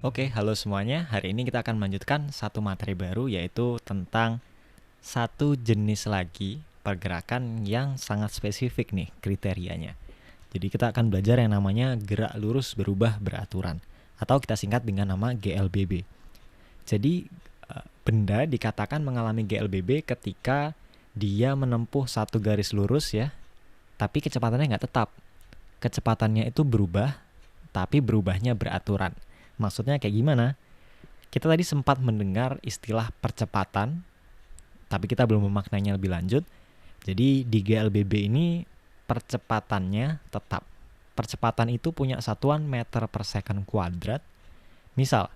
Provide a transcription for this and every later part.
Oke, halo semuanya. Hari ini kita akan melanjutkan satu materi baru, yaitu tentang satu jenis lagi pergerakan yang sangat spesifik nih kriterianya. Jadi kita akan belajar yang namanya gerak lurus berubah beraturan, atau kita singkat dengan nama GLBB. Jadi benda dikatakan mengalami GLBB ketika dia menempuh satu garis lurus ya, tapi kecepatannya nggak tetap. Kecepatannya itu berubah, tapi berubahnya beraturan. Maksudnya kayak gimana? Kita tadi sempat mendengar istilah percepatan, tapi kita belum memaknainya lebih lanjut. Jadi di GLBB ini percepatannya tetap. Percepatan itu punya satuan meter per second kuadrat. Misal,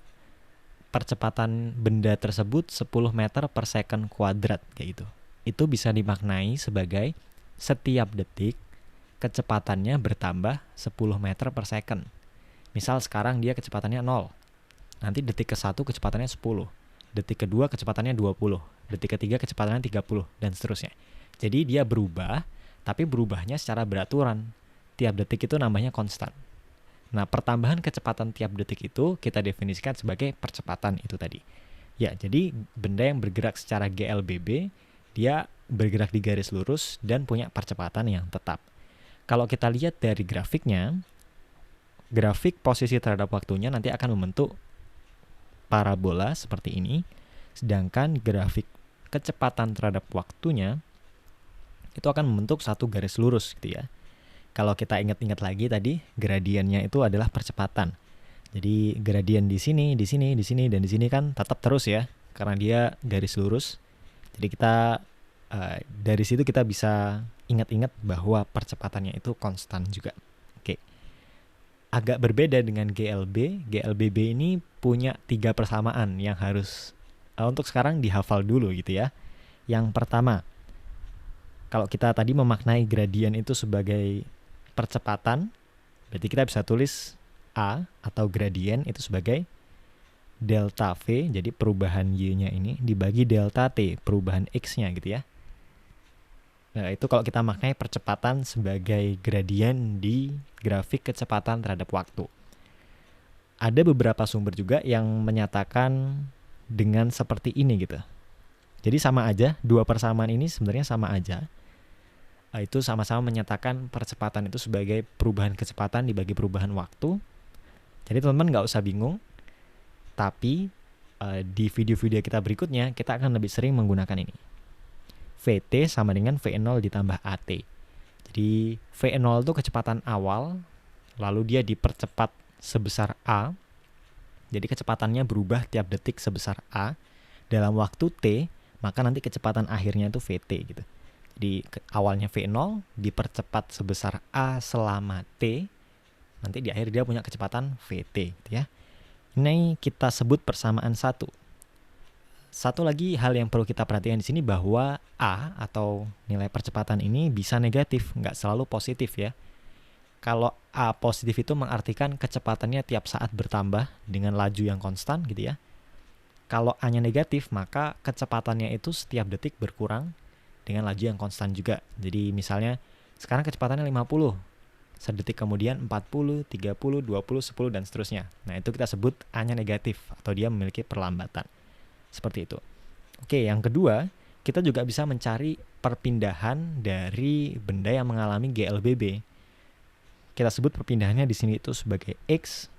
percepatan benda tersebut 10 meter per second kuadrat kayak gitu. Itu bisa dimaknai sebagai setiap detik kecepatannya bertambah 10 meter per second. Misal sekarang dia kecepatannya 0. Nanti detik ke-1 kecepatannya 10. Detik kedua kecepatannya 20. Detik ketiga kecepatannya 30 dan seterusnya. Jadi dia berubah, tapi berubahnya secara beraturan. Tiap detik itu namanya konstan. Nah, pertambahan kecepatan tiap detik itu kita definisikan sebagai percepatan itu tadi. Ya, jadi benda yang bergerak secara GLBB, dia bergerak di garis lurus dan punya percepatan yang tetap. Kalau kita lihat dari grafiknya, grafik posisi terhadap waktunya nanti akan membentuk parabola seperti ini, sedangkan grafik kecepatan terhadap waktunya itu akan membentuk satu garis lurus gitu ya. Kalau kita ingat-ingat lagi tadi, gradiennya itu adalah percepatan. Jadi gradien di sini, di sini, di sini, dan di sini kan tetap terus ya, karena dia garis lurus. Jadi kita dari situ kita bisa ingat-ingat bahwa percepatannya itu konstan juga. Oke. Agak berbeda dengan GLB. GLBB ini punya 3 persamaan yang harus untuk sekarang dihafal dulu gitu ya. Yang pertama, kalau kita tadi memaknai gradien itu sebagai percepatan, berarti kita bisa tulis A atau gradien itu sebagai delta V, jadi perubahan Y-nya ini, dibagi delta T, perubahan X-nya gitu ya. Nah, itu kalau kita maknai percepatan sebagai gradien di grafik kecepatan terhadap waktu. Ada beberapa sumber juga yang menyatakan dengan seperti ini gitu. Jadi sama aja, dua persamaan ini sebenarnya sama aja. Itu sama-sama menyatakan percepatan itu sebagai perubahan kecepatan dibagi perubahan waktu. Jadi teman-teman nggak usah bingung. Tapi di video-video kita berikutnya, kita akan lebih sering menggunakan ini. VT sama dengan V0 ditambah AT. Jadi V0 itu kecepatan awal, lalu dia dipercepat sebesar A. Jadi kecepatannya berubah tiap detik sebesar A. Dalam waktu T, maka nanti kecepatan akhirnya itu VT gitu. Jadi awalnya V0 dipercepat sebesar A selama T. Nanti di akhir dia punya kecepatan VT gitu ya. Ini kita sebut persamaan 1. Satu lagi hal yang perlu kita perhatikan di sini bahwa A atau nilai percepatan ini bisa negatif, nggak selalu positif ya. Kalau A positif itu mengartikan kecepatannya tiap saat bertambah dengan laju yang konstan gitu ya. Kalau A-nya negatif, maka kecepatannya itu setiap detik berkurang dengan laju yang konstan juga. Jadi misalnya sekarang kecepatannya 50, sedetik kemudian 40, 30, 20, 10, dan seterusnya. Nah itu kita sebut A-nya negatif atau dia memiliki perlambatan. Seperti itu. Oke, yang kedua, kita juga bisa mencari perpindahan dari benda yang mengalami GLBB. Kita sebut perpindahannya di sini itu sebagai X.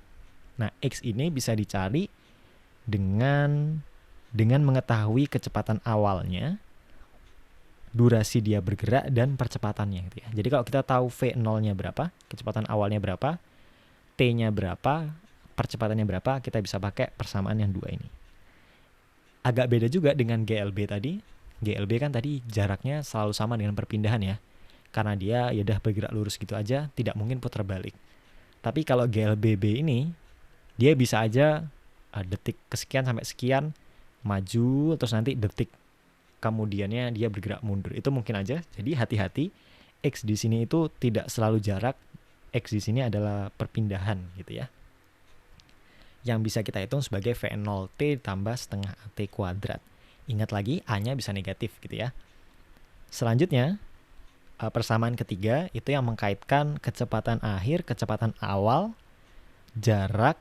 Nah, X ini bisa dicari dengan mengetahui kecepatan awalnya, durasi dia bergerak, dan percepatannya gitu ya. Jadi kalau kita tahu V0-nya berapa, kecepatan awalnya berapa, T-nya berapa, percepatannya berapa, kita bisa pakai persamaan yang dua ini. Agak beda juga dengan GLB tadi. GLB kan tadi jaraknya selalu sama dengan perpindahan ya. Karena dia ya udah bergerak lurus gitu aja, tidak mungkin putar balik. Tapi kalau GLBB ini, dia bisa aja detik kesekian sampai sekian maju, terus nanti detik kemudiannya dia bergerak mundur. Itu mungkin aja. Jadi hati-hati, X di sini itu tidak selalu jarak. X di sini adalah perpindahan gitu ya. Yang bisa kita hitung sebagai V0T tambah setengah AT kuadrat. Ingat lagi, A-nya bisa negatif gitu ya. Selanjutnya, Persamaan ketiga itu yang mengkaitkan kecepatan akhir, kecepatan awal, jarak,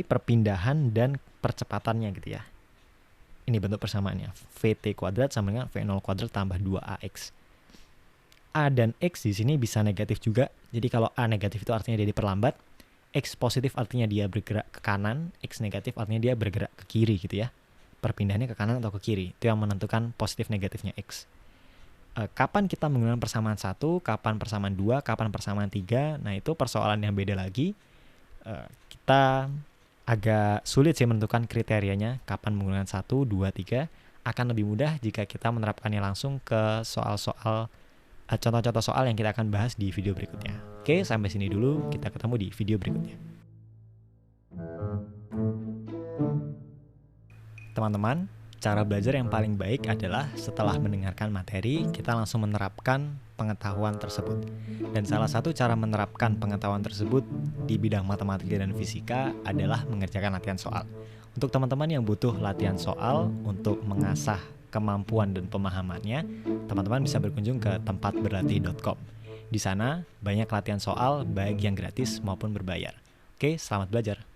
perpindahan dan percepatannya gitu ya. Ini bentuk persamaannya. VT kuadrat sama dengan V0 kuadrat tambah 2AX. A dan X di sini bisa negatif juga. Jadi kalau A negatif itu artinya dia diperlambat, X positif artinya dia bergerak ke kanan, X negatif artinya dia bergerak ke kiri gitu ya. Perpindahannya ke kanan atau ke kiri. Itu yang menentukan positif negatifnya X. Kapan kita menggunakan persamaan 1, kapan persamaan 2, kapan persamaan 3. Nah, itu persoalan yang beda lagi. Kita agak sulit sih menentukan kriterianya kapan menggunakan 1, 2, 3. Akan lebih mudah jika kita menerapkannya langsung ke soal-soal contoh-contoh soal yang kita akan bahas di video berikutnya. Oke, sampai sini dulu. Kita ketemu di video berikutnya. Teman-teman, cara belajar yang paling baik adalah setelah mendengarkan materi, kita langsung menerapkan pengetahuan tersebut. Dan salah satu cara menerapkan pengetahuan tersebut di bidang matematika dan fisika adalah mengerjakan latihan soal. Untuk teman-teman yang butuh latihan soal untuk mengasah kemampuan dan pemahamannya, teman-teman bisa berkunjung ke tempatberlatih.com. Di sana banyak latihan soal baik yang gratis maupun berbayar. Oke, selamat belajar.